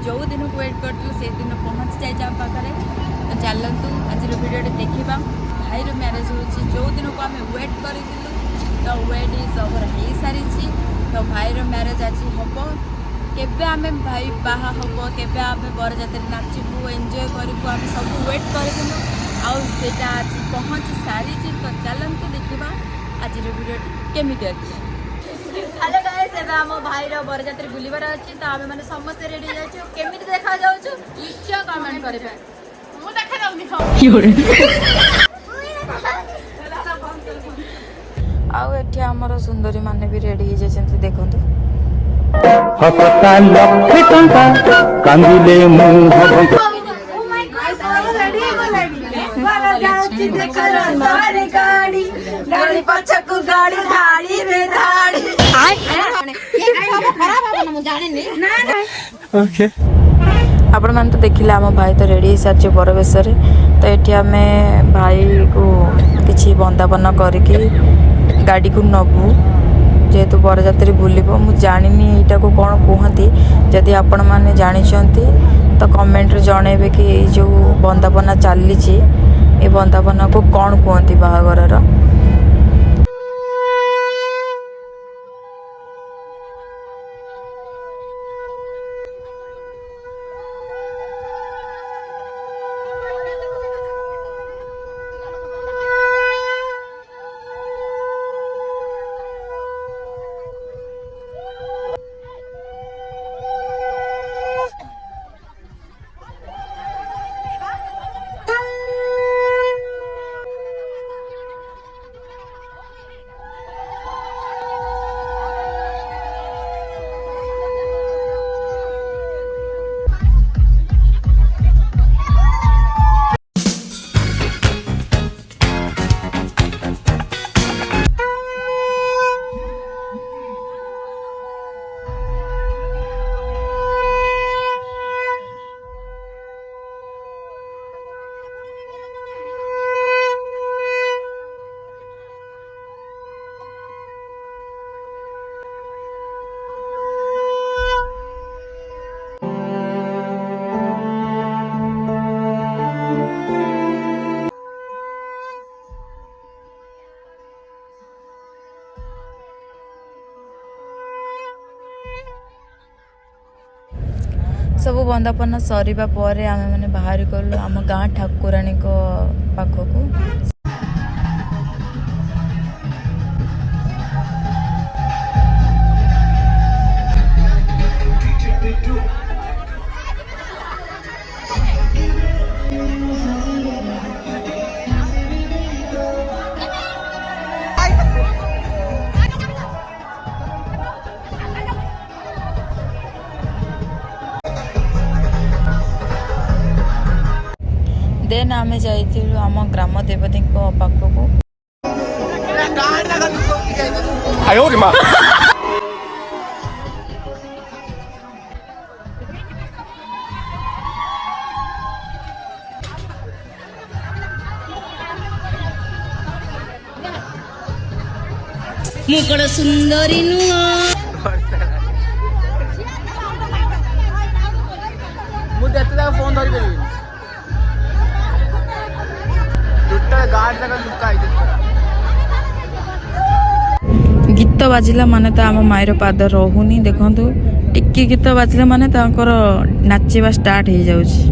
जो दिन को वेट करूँ से दिन पहुँची जाए आम पाखे तो चलतु आज भिडियो देखा भाईर मैरेज हो जो दिन को आम वेट करूँ तो वेट इज ओवर हो सारी तो भाईर मैरेज आज हम केबे आम भाई बाहा हम केबे आम बरजात्रे नाचबू एंजॉय करूँ आम सब वेट करूँ आटा आज पहुँची सारी तो चलतु देखा आज भिडियो केमी अच्छी। हेलो गाइस एबे हम भाईर बरजात्रे बुलिबार अछि त आमे माने समस्त रेडी हो जाछु केमिति देखा जाउछु निश्चय कमेंट करबे मु देखा जाउनी आउ एठी हमर सुंदरी माने भी रेडी हो जाछन्ति देखंतु हसता लख टंका कांदिले मुंह ओ माय गॉड रेडी हो रेडी बारा जाउछि देखा सारी गाड़ी गाड़ी पछकु गाड़ी धाड़ी रे धाड़ी आपण मैंने तो देखिले आम भाई तो रेडी सारी बरवेश तो ये आम भाई को किसी बंदापना करके गाड़ी को नबू जेहेतु बरजात्ରୀ बुलब मु जानी यहाँ को कौन कहती जदि आपण मैंने जानते तो कमेंट जनइबे कि जो बंदापना चली ये बंदापना को कौन कहती बाहागर। सब बंदापना सरीबा परे आमे माने बाहर गलु आम गाँ ठाकुराणी को पाखकू देन आमे जाइथिलु आम ग्राम देवती पाखकू मुकड़ सुंदरी फोन धरी गीत बाजिला माने तो आम मायर पाद रहुनी देखंतु टिकी गीत बाजिला माने तांकर नाचिबा स्टार्ट हो जाउछि।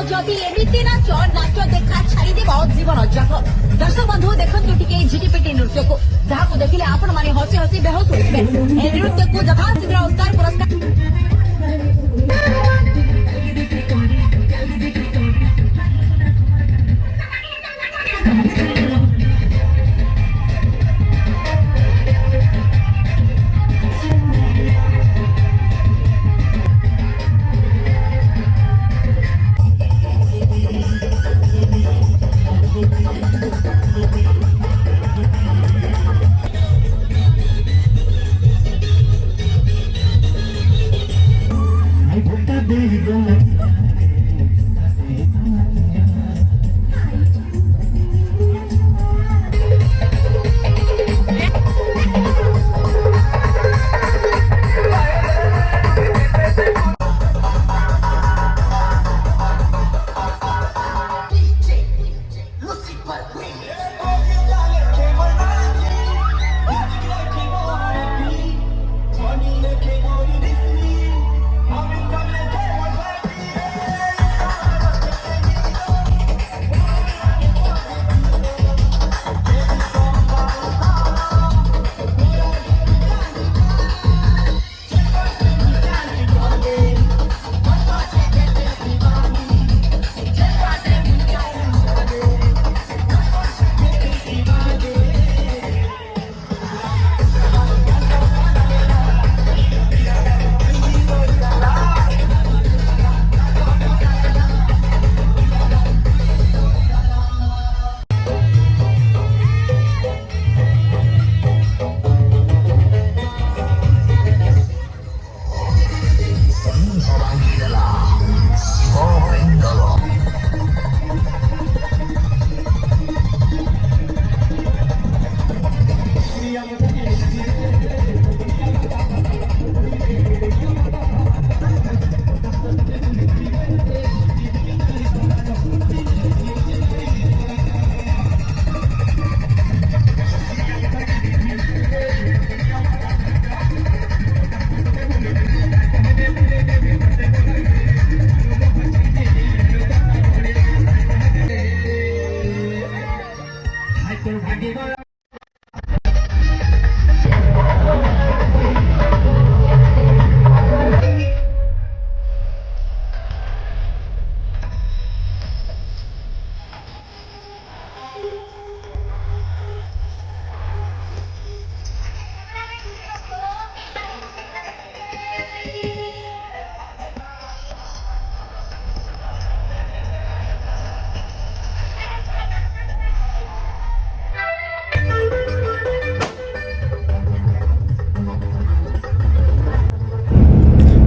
जदि एमती नाच नाच देखा छाड़देव जीवन जाक दर्शक बंधु देखते टे झिटिपिटी नृत्य को जहाँ देखिले आपण मैंने हसी हसी बेहोश होते नृत्य को यथाशीघ्र ऑस्कार पुरस्कार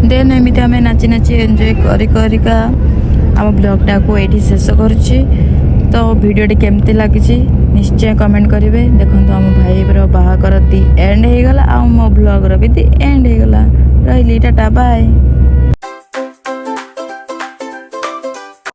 देन एमती आम नाची नाची एंजॉय करिका आम ब्लॉगटा को ये शेष करुच्ची। तो भिडियोटी केमती लगी निश्चय कमेंट करेंगे। देखो आम भाईर बाहागर दी एंड हो गला, आ मो ब्लॉगर भी दी एंड हो गला। रही टाटा बाय।